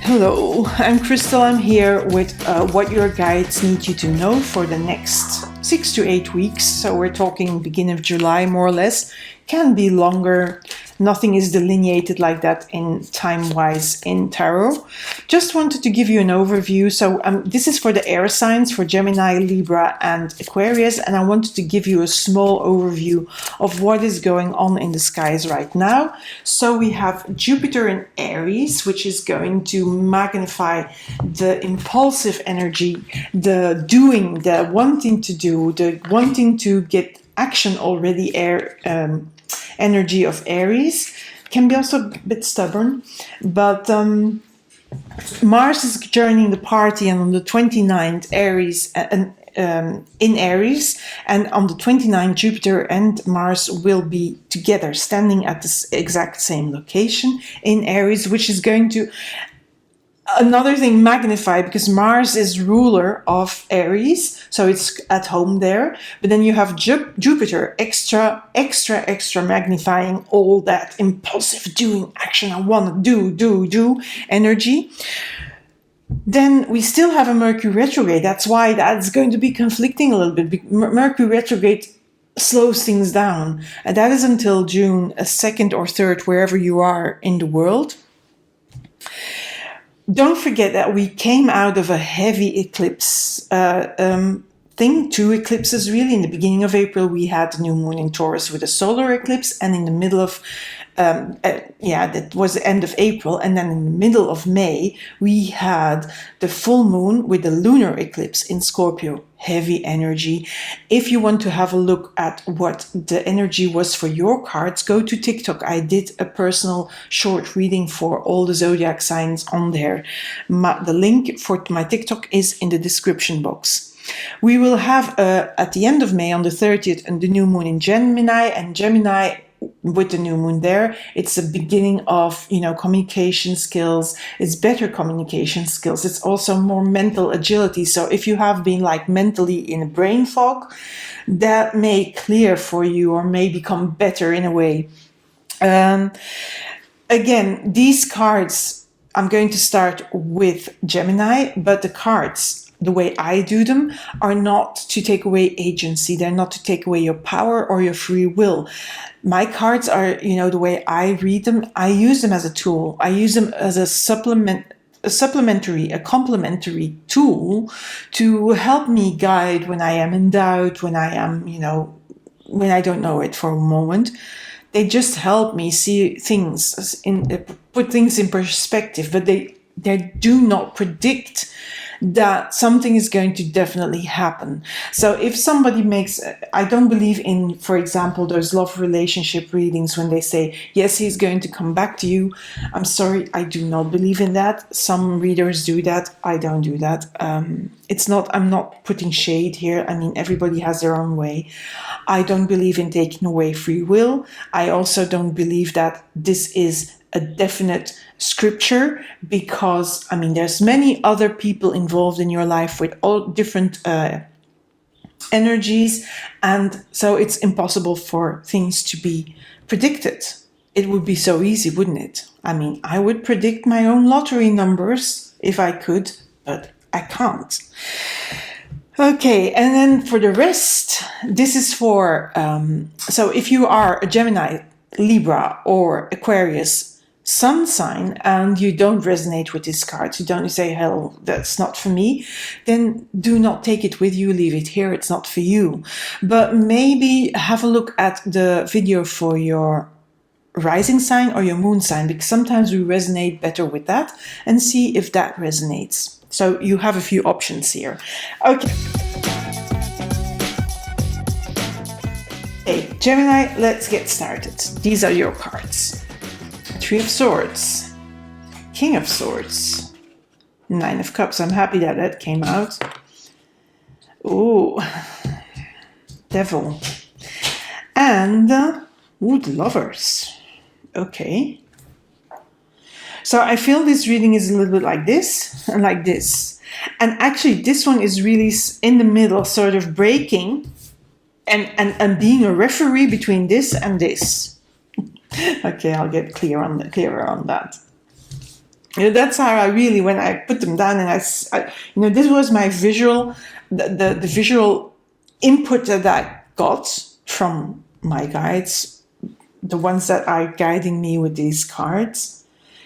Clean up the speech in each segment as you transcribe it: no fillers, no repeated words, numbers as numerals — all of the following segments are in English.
Hello, I'm Crystal. I'm here with what your guides need you to know for the next 6 to 8 weeks. So we're talking beginning of July, more or less. Can be longer. Nothing is delineated like that in time-wise in tarot. Just wanted to give you an overview. So this is for the air signs, for Gemini, Libra, and Aquarius. And I wanted to give you a small overview of what is going on in the skies right now. So we have Jupiter in Aries, which is going to magnify the impulsive energy, the doing, the wanting to do, the wanting to get action already, energy of Aries. Can be also a bit stubborn, but Mars is joining the party, and on the 29th in Aries, and on the 29th Jupiter and Mars will be together, standing at this exact same location in Aries, which is going to another thing magnify, because Mars is ruler of Aries, so it's at home there. But then you have Jupiter extra magnifying all that impulsive doing, action, I want to do energy. Then we still have a Mercury retrograde. That's why that's going to be conflicting a little bit. Mercury retrograde slows things down, and that is until June 2nd or 3rd, wherever you are in the world. Don't forget that we came out of a heavy eclipse thing, 2 eclipses really. In the beginning of April, we had the new moon in Taurus with a solar eclipse, and in the middle of, that was the end of April, and then in the middle of May, we had the full moon with the lunar eclipse in Scorpio. Heavy energy. If you want to have a look at what the energy was for your cards, go to TikTok. I did a personal short reading for all the zodiac signs on there. The link for my TikTok is in the description box. We will have at the end of May, on the 30th, and the new moon in Gemini, and Gemini with the new moon there, it's the beginning of, communication skills. It's better communication skills. It's also more mental agility. So if you have been mentally in a brain fog, that may clear for you or may become better in a way. Again, these cards, I'm going to start with Gemini, but the cards, the way I do them, are not to take away agency. They're not to take away your power or your free will. My cards are, the way I read them, I use them as a tool. I use them as a complementary tool to help me guide when I am in doubt, when I am, when I don't know it for a moment. They just help me see things, put things in perspective, but they do not predict that something is going to definitely happen. So if somebody I don't believe in, for example, those love relationship readings when they say, yes, he's going to come back to you. I'm sorry, I do not believe in that. Some readers do that. I don't do that. I'm not putting shade here. I mean, everybody has their own way. I don't believe in taking away free will. I also don't believe that this is a definite scripture, because there's many other people involved in your life with all different energies, and so it's impossible for things to be predicted. It would be so easy, wouldn't it? I would predict my own lottery numbers if I could, but I can't. Okay, and then for the rest, this is for so if you are a Gemini, Libra, or Aquarius sun sign, and you don't resonate with this card, you don't say, hell, that's not for me, then do not take it with you, leave it here, it's not for you. But maybe have a look at the video for your rising sign or your moon sign, because sometimes we resonate better with that, and see if that resonates. So you have a few options here. Okay, Gemini, let's get started. These are your cards. 3 of Swords, King of Swords, 9 of Cups. I'm happy that came out. Ooh, Devil. And the Lovers. Okay. So I feel this reading is a little bit like this and like this. And actually this one is really in the middle, sort of breaking and being a referee between this and this. Okay, I'll get clearer on that. That's how I really, when I put them down and this was my visual, the visual input that I got from my guides, the ones that are guiding me with these cards.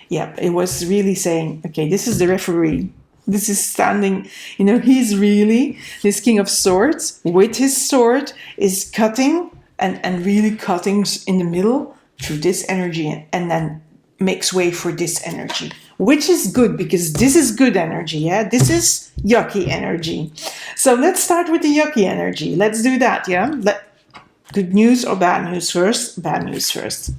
Yeah, it was really saying, okay, this is the referee. This is standing, he's really, this King of Swords with his sword is cutting and really cutting in the middle through this energy and then makes way for this energy, which is good because this is good energy. Yeah, this is yucky energy. So let's start with the yucky energy. Let's do that. Yeah, good news or bad news first? Bad news first.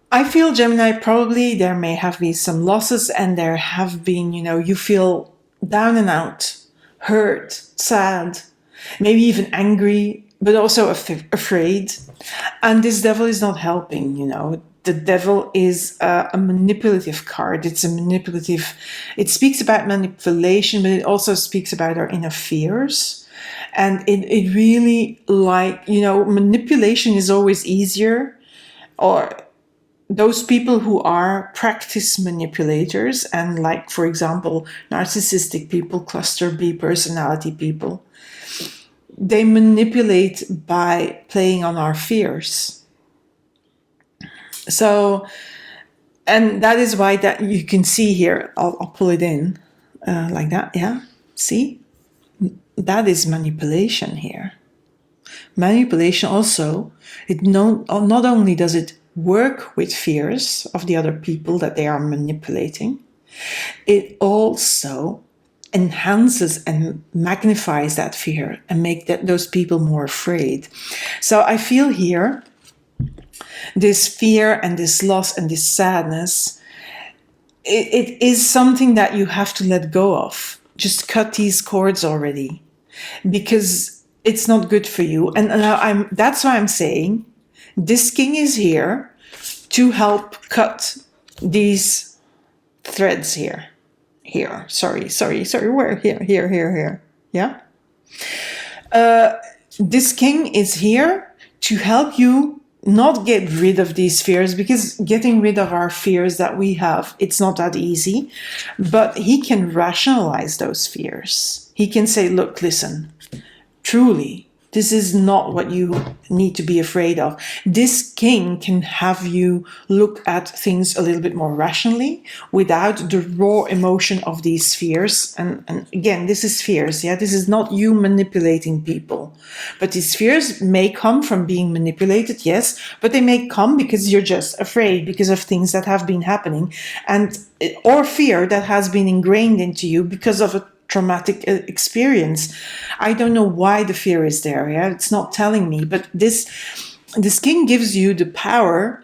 I feel, Gemini, probably there may have been some losses and there have been, you feel down and out, hurt, sad, maybe even angry, but also afraid. And this devil is not helping, The devil is a manipulative card. It speaks about manipulation, but it also speaks about our inner fears. And it really manipulation is always easier, or those people who are practice manipulators and for example, narcissistic people, cluster B personality people, they manipulate by playing on our fears. So, and that is why that you can see here, I'll pull it in like that. Yeah. See, that is manipulation here. Manipulation also, not only does it work with fears of the other people that they are manipulating, it also enhances and magnifies that fear and make those people more afraid. So I feel here this fear and this loss and this sadness, it is something that you have to let go of. Just cut these cords already, because it's not good for you. And now that's why I'm saying this king is here to help cut these threads here. Sorry. Where? Here. Yeah. This king is here to help you not get rid of these fears, because getting rid of our fears that we have, it's not that easy. But he can rationalize those fears. He can say, look, listen, truly, this is not what you need to be afraid of. This king can have you look at things a little bit more rationally without the raw emotion of these fears. And again, this is fears. Yeah, this is not you manipulating people. But these fears may come from being manipulated, yes, but they may come because you're just afraid because of things that have been happening, or fear that has been ingrained into you because of a traumatic experience. I don't know why the fear is there. Yeah, it's not telling me, but this king gives you the power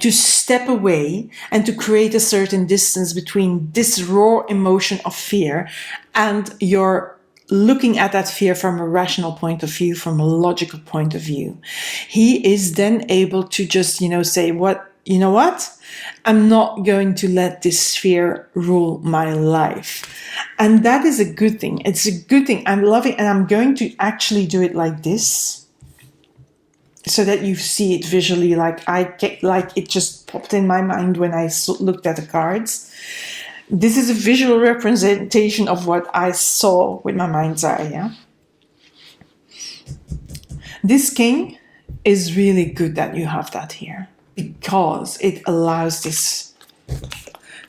to step away and to create a certain distance between this raw emotion of fear and your looking at that fear from a rational point of view, from a logical point of view. He is then able to just, say, you know what? I'm not going to let this fear rule my life. And that is a good thing. It's a good thing. I'm loving, and I'm going to actually do it like this, so that you see it visually, like it just popped in my mind when I looked at the cards. This is a visual representation of what I saw with my mind's eye. Yeah. This king is really good that you have that here, because it allows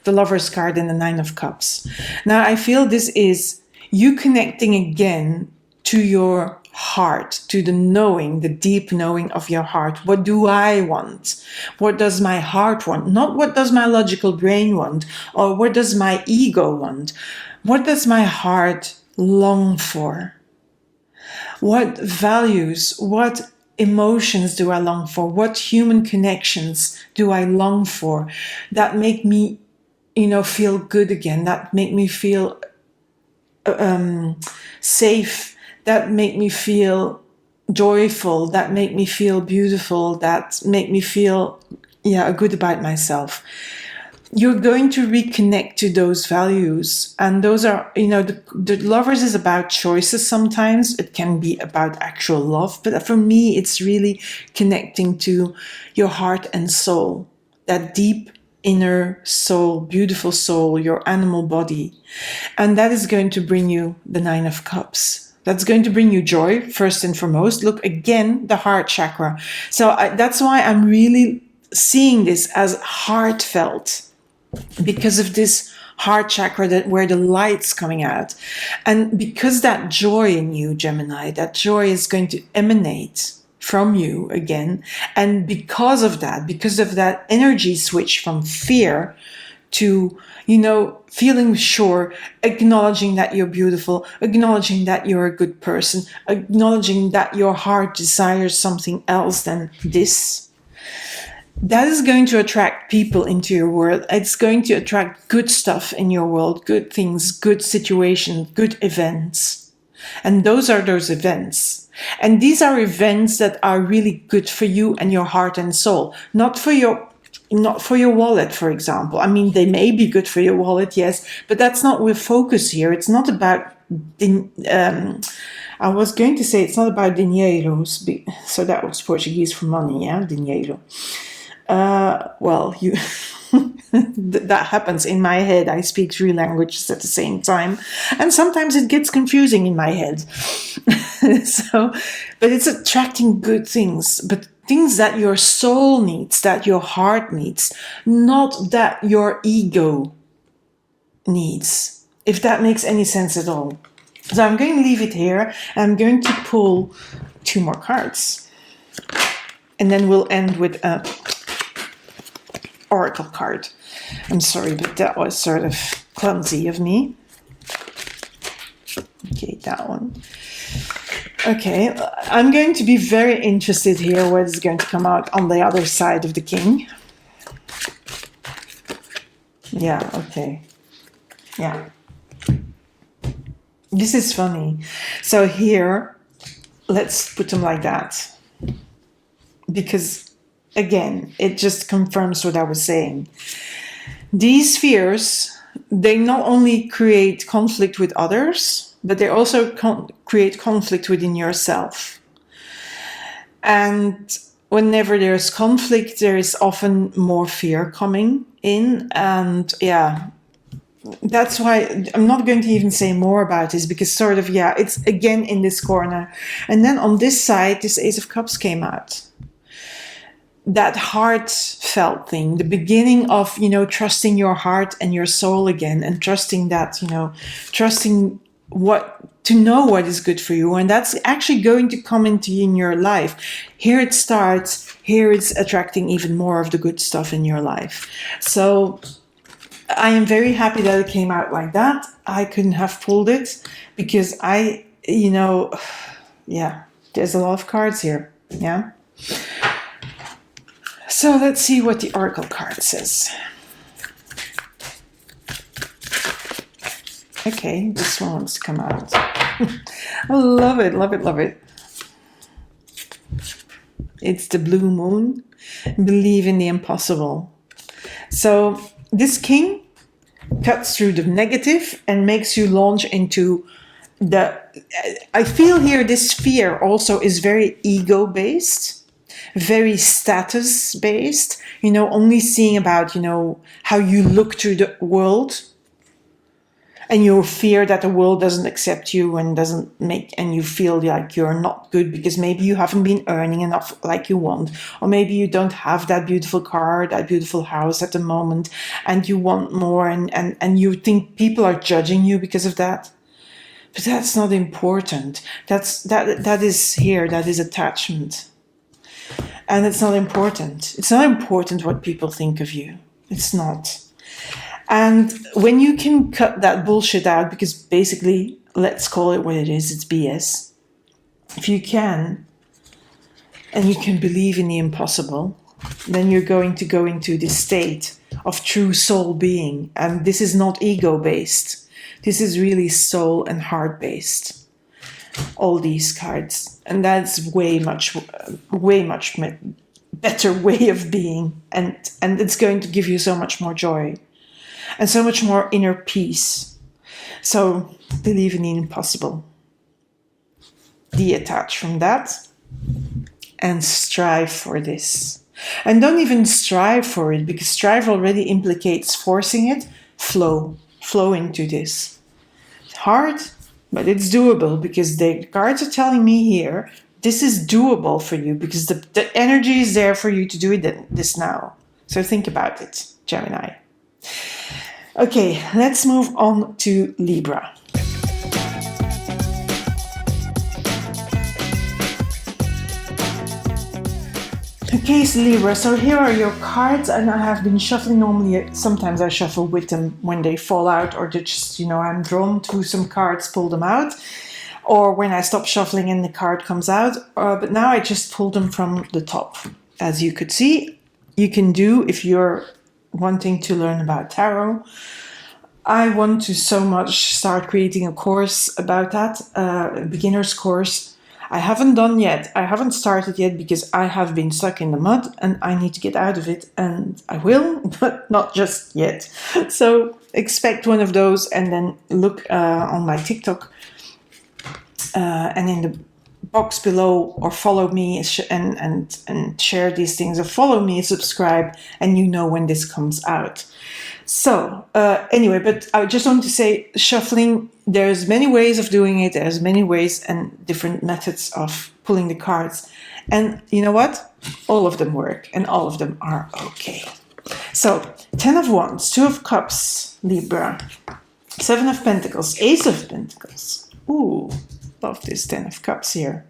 the Lover's card and the Nine of Cups. Now, I feel this is you connecting again to your heart, to the knowing, the deep knowing of your heart. What do I want? What does my heart want? Not what does my logical brain want, or what does my ego want? What does my heart long for? What values, what emotions do I long for? What human connections do I long for that make me, feel good again, that make me feel safe, that make me feel joyful, that make me feel beautiful, that make me feel good about myself? You're going to reconnect to those values. And those are, the Lovers is about choices sometimes. It can be about actual love. But for me, it's really connecting to your heart and soul, that deep inner soul, beautiful soul, your animal body. And that is going to bring you the Nine of Cups. That's going to bring you joy, first and foremost. Look, again, the heart chakra. So that's why I'm really seeing this as heartfelt, because of this heart chakra, that where the light's coming out. And because that joy in you, Gemini, that joy is going to emanate from you again. And because of that energy switch from fear to, feeling sure, acknowledging that you're beautiful, acknowledging that you're a good person, acknowledging that your heart desires something else than this. That is going to attract people into your world. It's going to attract good stuff in your world, good things, good situations, good events. And those are those events. And these are events that are really good for you and your heart and soul, not for your wallet, for example. I mean, they may be good for your wallet, yes, but that's not the focus here. It's not about I was going to say it's not about dinheiro, so that was Portuguese for money, yeah, dinheiro. That happens in my head. I speak 3 languages at the same time, and sometimes it gets confusing in my head. But it's attracting good things, but things that your soul needs, that your heart needs, not that your ego needs, if that makes any sense at all. So I'm going to leave it here. I'm going to pull 2 more cards, and then we'll end with a oracle card. I'm sorry, but that was sort of clumsy of me. Okay, that one. Okay, I'm going to be very interested here what is going to come out on the other side of the king. Yeah, okay. Yeah. This is funny. So here, let's put them like that. Because, again, it just confirms what I was saying. These fears, they not only create conflict with others, but they also create conflict within yourself. And whenever there's conflict, there is often more fear coming in. And yeah, that's why I'm not going to even say more about this, because sort of, yeah, it's again in this corner. And then on this side, this Ace of Cups came out. That heartfelt thing, the beginning of, trusting your heart and your soul again, and trusting that, trusting to know what is good for you. And that's actually going to come into in your life. Here it starts, here it's attracting even more of the good stuff in your life. So I am very happy that it came out like that. I couldn't have pulled it because yeah, there's a lot of cards here. Yeah. So let's see what the oracle card says. Okay, this one wants to come out. I love it, love it, love it. It's the blue moon. Believe in the impossible. So this king cuts through the negative and makes you launch into I feel here this fear also is very ego-based. Very status-based, only seeing about, how you look to the world, and your fear that the world doesn't accept you and and you feel like you're not good because maybe you haven't been earning enough like you want, or maybe you don't have that beautiful car, that beautiful house at the moment, and you want more, and you think people are judging you because of that. But that's not important. That is attachment. And it's not important. It's not important what people think of you. It's not. And when you can cut that bullshit out, because basically, let's call it what it is, it's BS. If you can, and you can believe in the impossible, then you're going to go into this state of true soul being. And this is not ego-based. This is really soul and heart-based. All these cards, and that's way much better way of being, and it's going to give you so much more joy and so much more inner peace. So believe in the impossible, detach from that, and strive for this. And don't even strive for it, because strive already implicates forcing it. Flow into this. Hard, but it's doable, because the cards are telling me here, this is doable for you, because the energy is there for you to do this now. So think about it, Gemini. Okay, let's move on to Libra. Okay, so Libra, so here are your cards, and I have been shuffling. Normally, sometimes I shuffle with them when they fall out, or they just, I'm drawn to some cards, pull them out, or when I stop shuffling and the card comes out. But now I just pulled them from the top. As you could see, you can do, if you're wanting to learn about tarot. I want to so much start creating a course about that, a beginner's course. I haven't started yet, because I have been stuck in the mud and I need to get out of it, and I will, but not just yet. So expect one of those, and then look on my TikTok and in the box below, or follow me and share these things, or follow me, subscribe, and you know when this comes out. So anyway, but I just want to say, shuffling, there's many ways of doing it. There's many ways and different methods of pulling the cards. And you know what? All of them work, and all of them are okay. So 10 of Wands, 2 of Cups, Libra, 7 of Pentacles, Ace of Pentacles. Ooh, love this 10 of Cups here.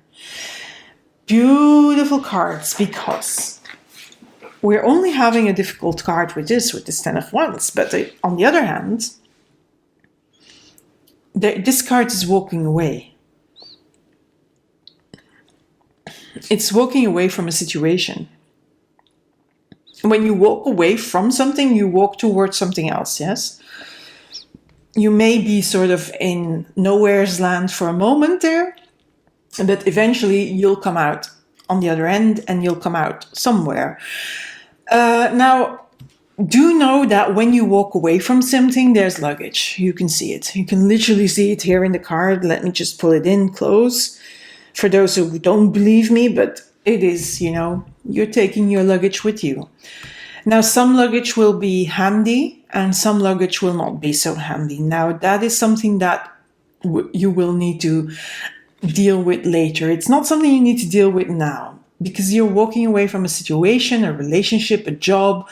Beautiful cards, because we're only having a difficult card with this 10 of Wands. But on the other hand, this card is walking away. It's walking away from a situation. When you walk away from something, you walk towards something else, yes? You may be sort of in nowhere's land for a moment there, but eventually you'll come out on the other end, and you'll come out somewhere. Now, do know that when you walk away from something, there's luggage. You can see it. You can literally see it here in the card. Let me just pull it in close for those who don't believe me, but it is, you're taking your luggage with you. Now, some luggage will be handy and some luggage will not be so handy. Now, that is something that you will need to deal with later. It's not something you need to deal with now, because you're walking away from a situation, a relationship, a job,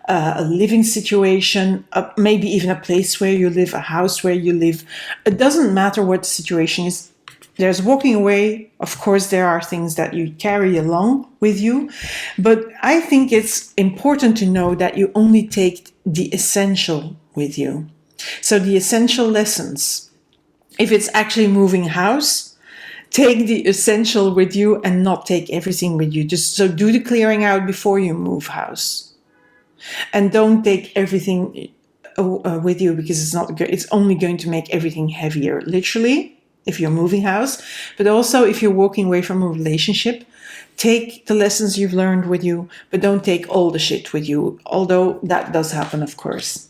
a living situation, maybe even a place where you live, a house where you live. It doesn't matter what the situation is. There's walking away. Of course, there are things that you carry along with you, but I think it's important to know that you only take the essential with you. So the essential lessons. If it's actually moving house, take the essential with you and not take everything with you. Just so do the clearing out before you move house. And don't take everything with you, because it's not good. It's only going to make everything heavier, literally, if you're moving house. But also, if you're walking away from a relationship, take the lessons you've learned with you, but don't take all the shit with you. Although that does happen, of course.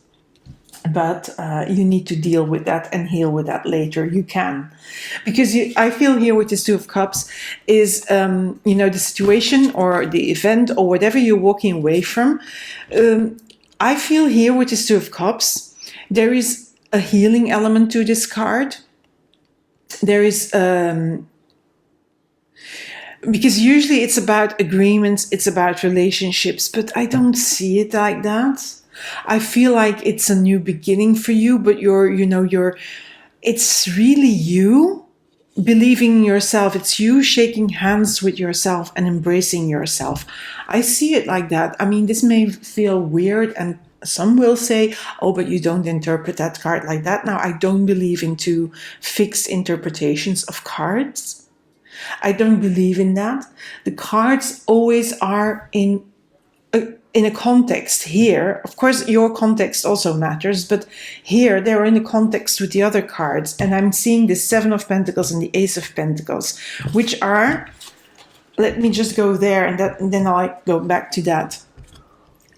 But you need to deal with that and heal with that later. You can. Because I feel here with this 2 of Cups is, the situation or the event or whatever you're walking away from. I feel here with this 2 of Cups, there is a healing element to this card. There is, because usually it's about agreements, it's about relationships, but I don't see it like that. I feel like it's a new beginning for you, but it's really you believing in yourself. It's you shaking hands with yourself and embracing yourself. I see it like that. I mean, this may feel weird, and some will say, oh, but you don't interpret that card like that. Now, I don't believe into fixed interpretations of cards. I don't believe in that. The cards always are in a context here. Of course, your context also matters, but here they're in a context with the other cards. And I'm seeing the 7 of Pentacles and the Ace of Pentacles, which are, let me just go there and then I'll go back to that,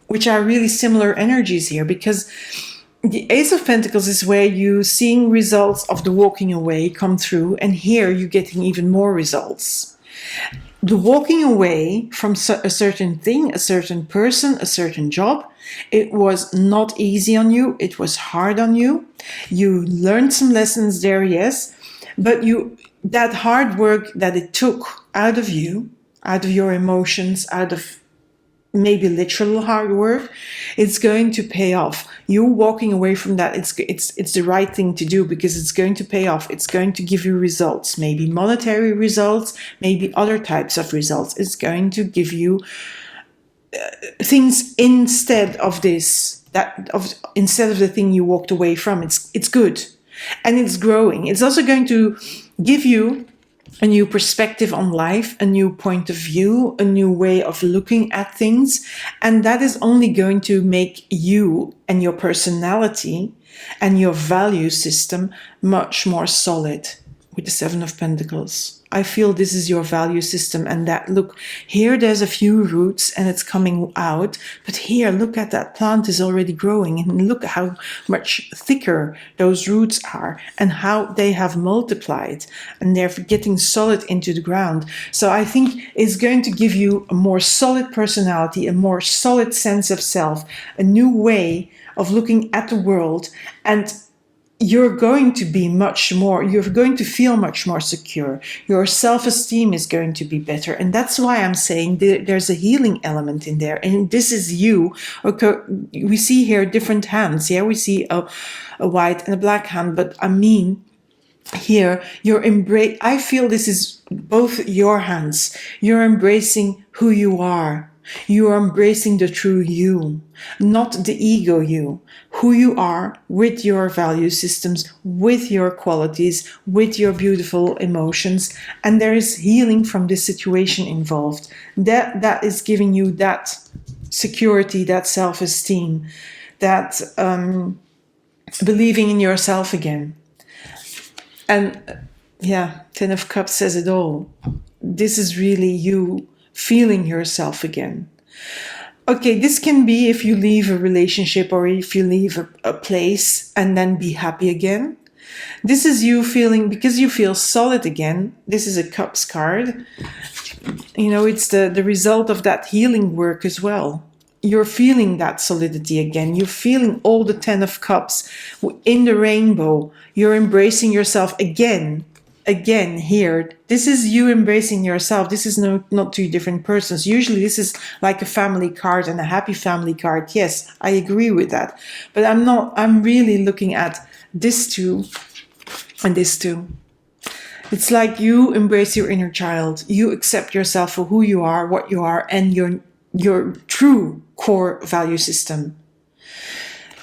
which are really similar energies here, because the Ace of Pentacles is where you seeing results of the walking away come through, and here you're getting even more results. the walking away from a certain thing, a certain person, a certain job, it was not easy on you. It was hard on you. You learned some lessons there, yes, but that hard work that it took out of you, out of your emotions, out of maybe literal hard work, it's going to pay off. You walking away from that, it's the right thing to do, because it's going to pay off. It's going to give you results, maybe monetary results, maybe other types of results. It's going to give you things instead of instead of the thing you walked away from. It's good, and it's growing. It's also going to give you a new perspective on life, a new point of view, a new way of looking at things. And that is only going to make you and your personality and your value system much more solid with the Seven of Pentacles. I feel this is your value system, and that, look, here there's a few roots and it's coming out, but here, look at that plant is already growing, and look how much thicker those roots are and how they have multiplied and they're getting solid into the ground. So I think it's going to give you a more solid personality, a more solid sense of self, a new way of looking at the world, and you're going to feel much more secure. Your self-esteem is going to be better. And that's why I'm saying there's a healing element in there. And this is you. Okay, we see here different hands. Yeah, we see a white and a black hand. But I mean, here, I feel this is both your hands. You're embracing who you are. You are embracing the true you, not the ego you, who you are with your value systems, with your qualities, with your beautiful emotions. And there is healing from this situation involved. That is giving you that security, that self-esteem, that believing in yourself again. And yeah, Ten of Cups says it all. This is really you feeling yourself again. Okay, this can be if you leave a relationship or if you leave a place and then be happy again. This is you feeling, because you feel solid again. This is a Cups card. You know, it's the result of that healing work as well. You're feeling that solidity again. You're feeling all the Ten of Cups in the rainbow. You're embracing yourself again here. This is you embracing yourself. This is not two different persons. Usually this is like a family card and a happy family card. Yes, I agree with that. But I'm really looking at this two and this two. It's like you embrace your inner child. You accept yourself for who you are, what you are, and your true core value system.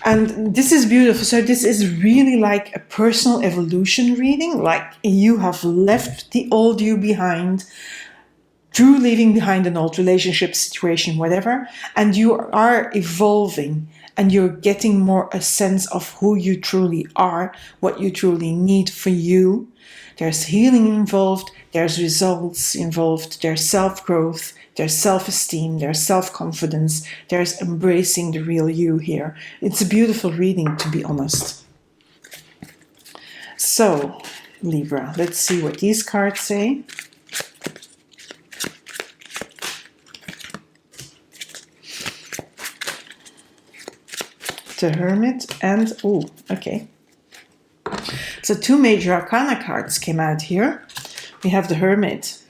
And this is beautiful. So this is really like a personal evolution reading, like you have left the old you behind, through leaving behind an old relationship, situation, whatever, and you are evolving and you're getting more a sense of who you truly are, what you truly need for you. There's healing involved, there's results involved, there's self-growth, there's self-esteem, there's self-confidence, there's embracing the real you here. It's a beautiful reading, to be honest. So, Libra, let's see what these cards say. The Hermit and, oh, okay. So two major arcana cards came out here. We have the Hermit.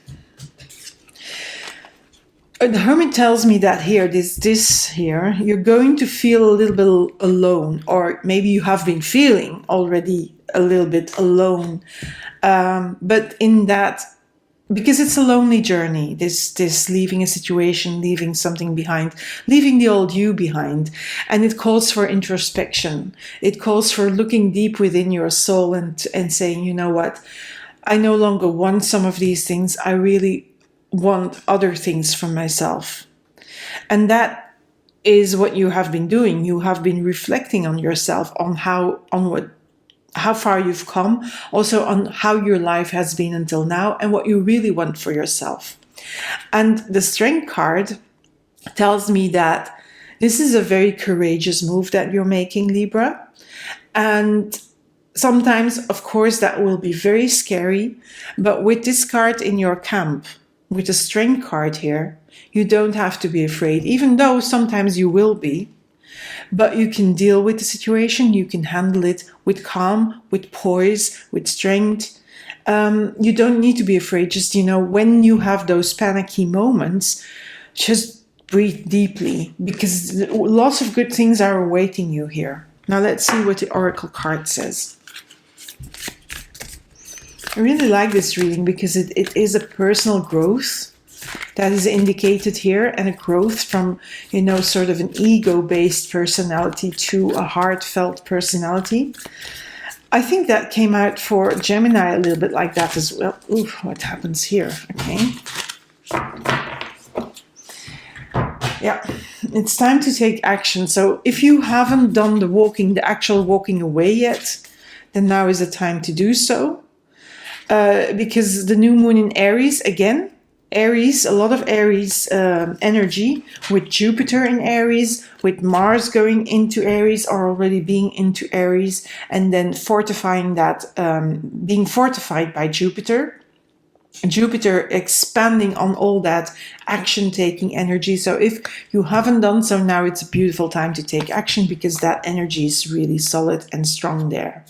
The Hermit tells me that here, this here, you're going to feel a little bit alone, or maybe you have been feeling already a little bit alone. But in that, because it's a lonely journey, this leaving a situation, leaving something behind, leaving the old you behind, and it calls for introspection. It calls for looking deep within your soul and saying, you know what, I no longer want some of these things. I really want other things from myself. And that is what you have been doing. You have been reflecting on yourself, on how far you've come, also on how your life has been until now, and what you really want for yourself. And the Strength card tells me that this is a very courageous move that you're making, Libra. And sometimes, of course, that will be very scary. But with this card in your camp, with the strength card here, you don't have to be afraid, even though sometimes you will be. But you can deal with the situation, you can handle it with calm, with poise, with strength. You don't need to be afraid. Just, when you have those panicky moments, just breathe deeply, because lots of good things are awaiting you here. Now let's see what the Oracle card says. I really like this reading because it is a personal growth that is indicated here, and a growth from, sort of an ego-based personality to a heartfelt personality. I think that came out for Gemini a little bit like that as well. Ooh, what happens here? Okay. Yeah, it's time to take action. So if you haven't done the actual walking away yet, then now is the time to do so. Because the new moon in Aries, again, a lot of Aries energy, with Jupiter in Aries, with Mars going into Aries or already being into Aries, and then fortifying that, being fortified by Jupiter. Jupiter expanding on all that action-taking energy. So if you haven't done so, now it's a beautiful time to take action, because that energy is really solid and strong there.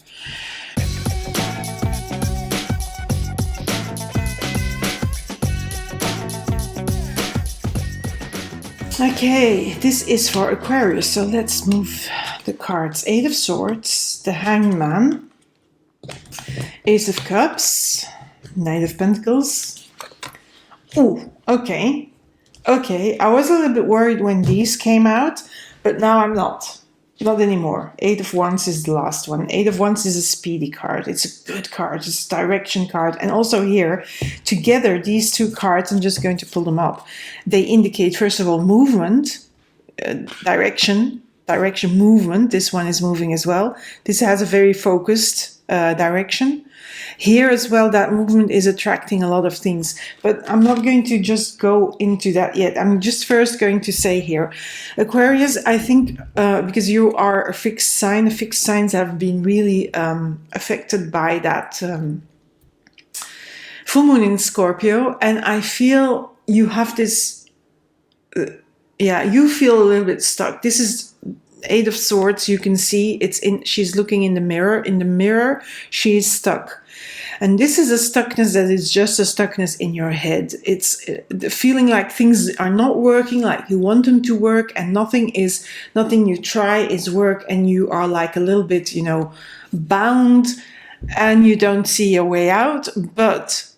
Okay, this is for Aquarius, so let's move the cards. Eight of Swords, the Hangman, Ace of Cups, Knight of Pentacles. Ooh, okay. Okay, I was a little bit worried when these came out, but now I'm not. Not anymore. Eight of Wands is the last one. Eight of Wands is a speedy card. It's a good card. It's a direction card. And also here, together, these two cards, I'm just going to pull them up. They indicate, first of all, movement, direction, movement. This one is moving as well. This has a very focused direction. Here as well, that movement is attracting a lot of things, but I'm not going to just go into that yet. I'm just first going to say here, Aquarius, I think because you are a fixed signs have been really affected by that full moon in Scorpio, and I feel you have this, you feel a little bit stuck. This is Eight of Swords. You can see she's looking in the mirror. In the mirror, she's stuck. And this is a stuckness that is just a stuckness in your head. It's the feeling like things are not working like you want them to work, and nothing you try is work, and you are like a little bit, bound, and you don't see a way out. But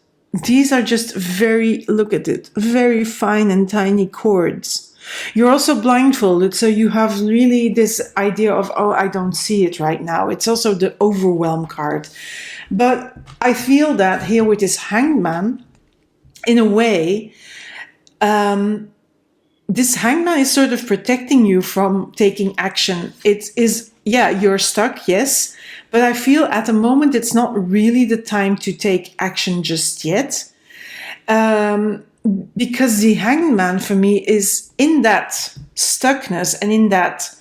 these are just look at it, very fine and tiny chords. You're also blindfolded, so you have really this idea of, oh, I don't see it right now. It's also the overwhelm card. But I feel that here with this Hangman, in a way, this Hangman is sort of protecting you from taking action. It is, you're stuck, yes, but I feel at the moment it's not really the time to take action just yet. Because the Hangman for me is in that stuckness and in that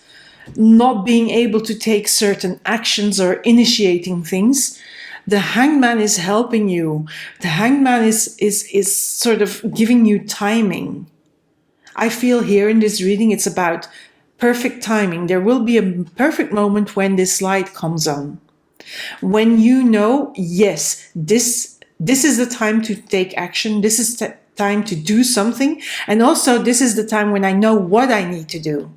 not being able to take certain actions or initiating things. The Hangman is helping you. The Hangman is sort of giving you timing. I feel here in this reading it's about perfect timing. There will be a perfect moment when this light comes on. When you know, yes, this is the time to take action. This is the time to do something. And also this is the time when I know what I need to do.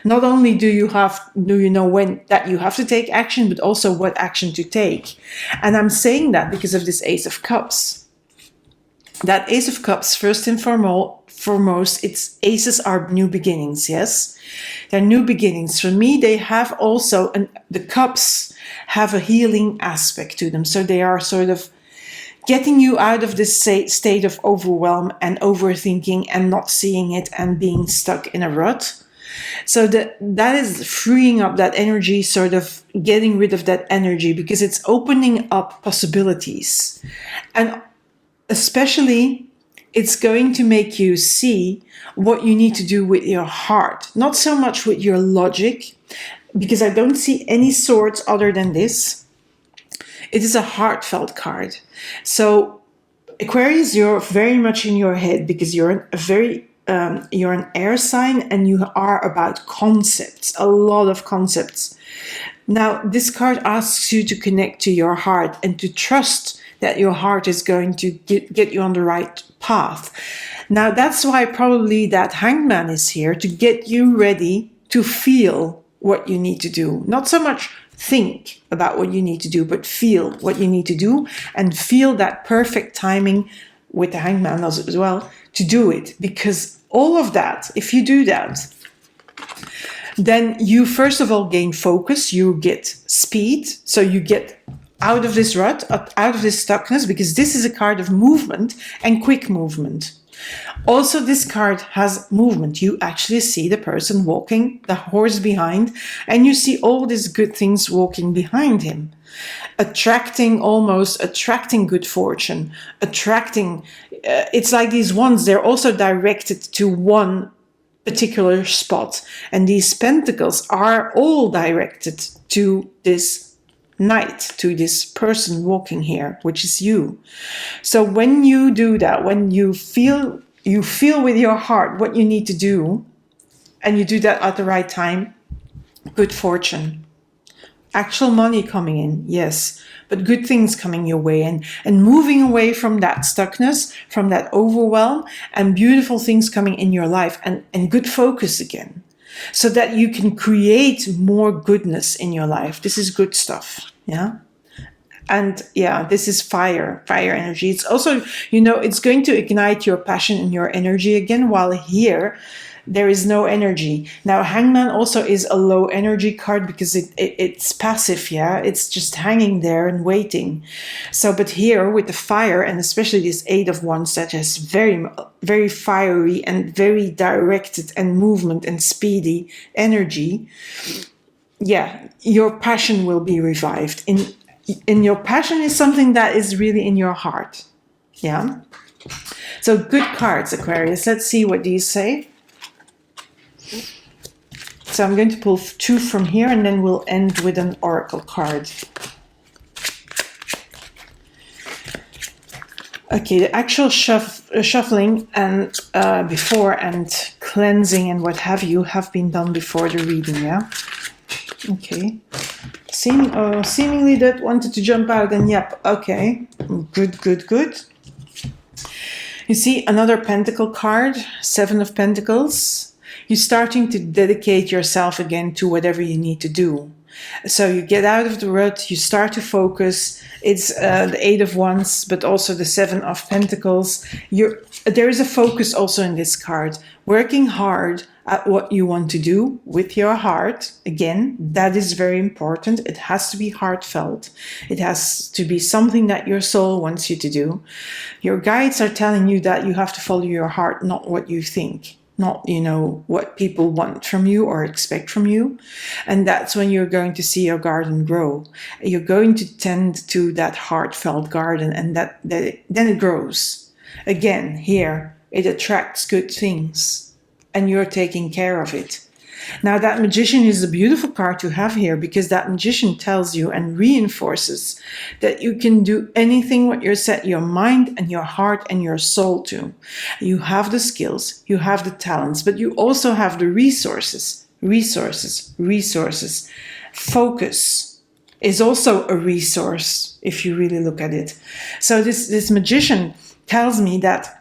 Not only do you know when that you have to take action, but also what action to take. And I'm saying that because of this Ace of Cups. That Ace of Cups, first and foremost, aces are new beginnings, yes? They're new beginnings. For me, they have also, the cups have a healing aspect to them. So they are sort of getting you out of this state of overwhelm and overthinking and not seeing it and being stuck in a rut. So that is freeing up that energy, sort of getting rid of that energy, because it's opening up possibilities. And especially, it's going to make you see what you need to do with your heart, not so much with your logic, because I don't see any swords other than this. It is a heartfelt card. So Aquarius, you're very much in your head because you're you're an air sign and you are about concepts, a lot of concepts. Now, this card asks you to connect to your heart and to trust that your heart is going to get you on the right path. Now, that's why probably that Hangman is here, to get you ready to feel what you need to do. Not so much think about what you need to do, but feel what you need to do and feel that perfect timing with the Hangman as well to do it. Because all of that, if you do that, then you first of all gain focus, you get speed, so you get out of this rut, out of this stuckness, because this is a card of movement and quick movement. Also, this card has movement. You actually see the person walking, the horse behind, and you see all these good things walking behind him. Attracting good fortune, it's like these wands, they're also directed to one particular spot. And these pentacles are all directed to this knight, to this person walking here, which is you. So when you do that, when you feel with your heart what you need to do, and you do that at the right time, good fortune. Actual money coming in, yes, but good things coming your way, and moving away from that stuckness, from that overwhelm, and beautiful things coming in your life, and good focus again, so that you can create more goodness in your life. This is good stuff, yeah? And yeah, this is fire energy. It's also, it's going to ignite your passion and your energy again, while here, there is no energy. Now, Hangman also is a low energy card because it's passive, yeah? It's just hanging there and waiting. So, but here with the fire, and especially this Eight of Wands that has very, very fiery and very directed and movement and speedy energy, yeah, your passion will be revived. And your passion is something that is really in your heart, yeah? So good cards, Aquarius. Let's see what these say. So I'm going to pull two from here, and then we'll end with an oracle card. Okay, the actual shuffling and before and cleansing and what have you have been done before the reading, yeah? Okay. Seemingly that wanted to jump out, and yep, okay. Good. You see another pentacle card, Seven of Pentacles. You're starting to dedicate yourself again to whatever you need to do. So you get out of the rut, you start to focus. It's the Eight of Wands, but also the Seven of Pentacles. There is a focus also in this card. Working hard at what you want to do with your heart. Again, that is very important. It has to be heartfelt. It has to be something that your soul wants you to do. Your guides are telling you that you have to follow your heart, not what you think. Not, what people want from you or expect from you. And that's when you're going to see your garden grow. You're going to tend to that heartfelt garden, and then it grows. Again, here, it attracts good things, and you're taking care of it. Now, that Magician is a beautiful card to have here, because that Magician tells you and reinforces that you can do anything what you set your mind and your heart and your soul to. You have the skills, you have the talents, but you also have the resources. Focus is also a resource if you really look at it. So this Magician tells me that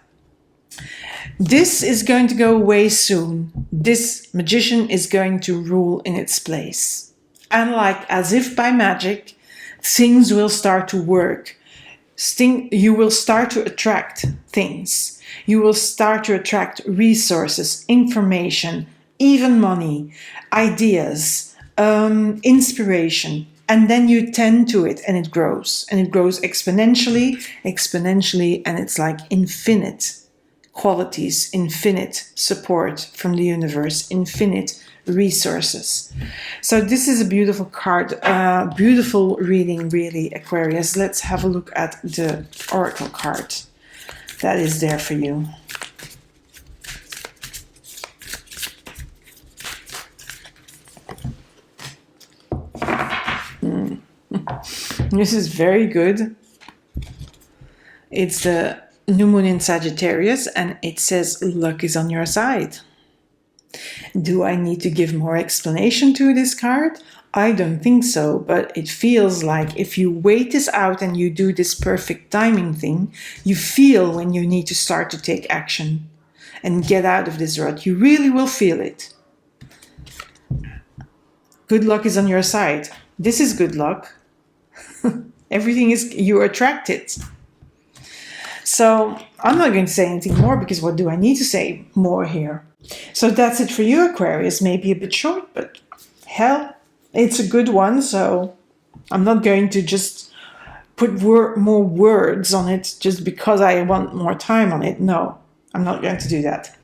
this is going to go away soon. This Magician is going to rule in its place. And like as if by magic, things will start to work. You will start to attract things. You will start to attract resources, information, even money, ideas, inspiration. And then you tend to it, and it grows. And it grows exponentially, and it's like infinite qualities, infinite support from the universe, infinite resources. So this is a beautiful card, beautiful reading, really, Aquarius. Let's have a look at the oracle card that is there for you. This is very good. It's the new moon in Sagittarius, and it says luck is on your side. Do I need to give more explanation to this card? I don't think so, but it feels like if you wait this out and you do this perfect timing thing, you feel when you need to start to take action and get out of this rut. You really will feel it. Good luck is on your side. This is good luck. Everything is, you attract it. So I'm not going to say anything more because what do I need to say more here? So that's it for you, Aquarius. Maybe a bit short, but hell, it's a good one. So I'm not going to just put more words on it just because I want more time on it. No, I'm not going to do that.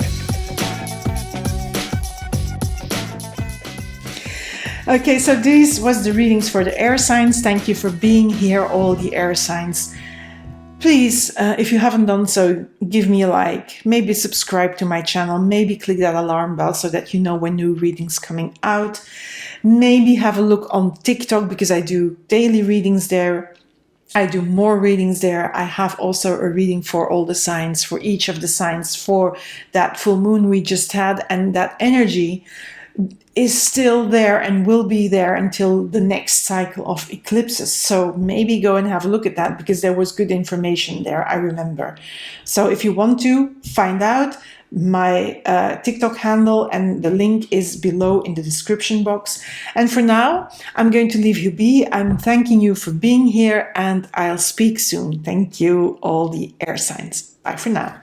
Okay, so this was the readings for the air signs. Thank you for being here, all the air signs. Please, if you haven't done so, give me a like, maybe subscribe to my channel, maybe click that alarm bell so that you know when new readings coming out. Maybe have a look on TikTok because I do daily readings there. I do more readings there. I have also a reading for all the signs, for each of the signs, for that full moon we just had, and that energy is still there and will be there until the next cycle of eclipses. So maybe go and have a look at that because there was good information there, I remember. So if you want to find out, my TikTok handle and the link is below in the description box. And for now, I'm going to leave you be. I'm thanking you for being here and I'll speak soon. Thank you, all the air signs. Bye for now.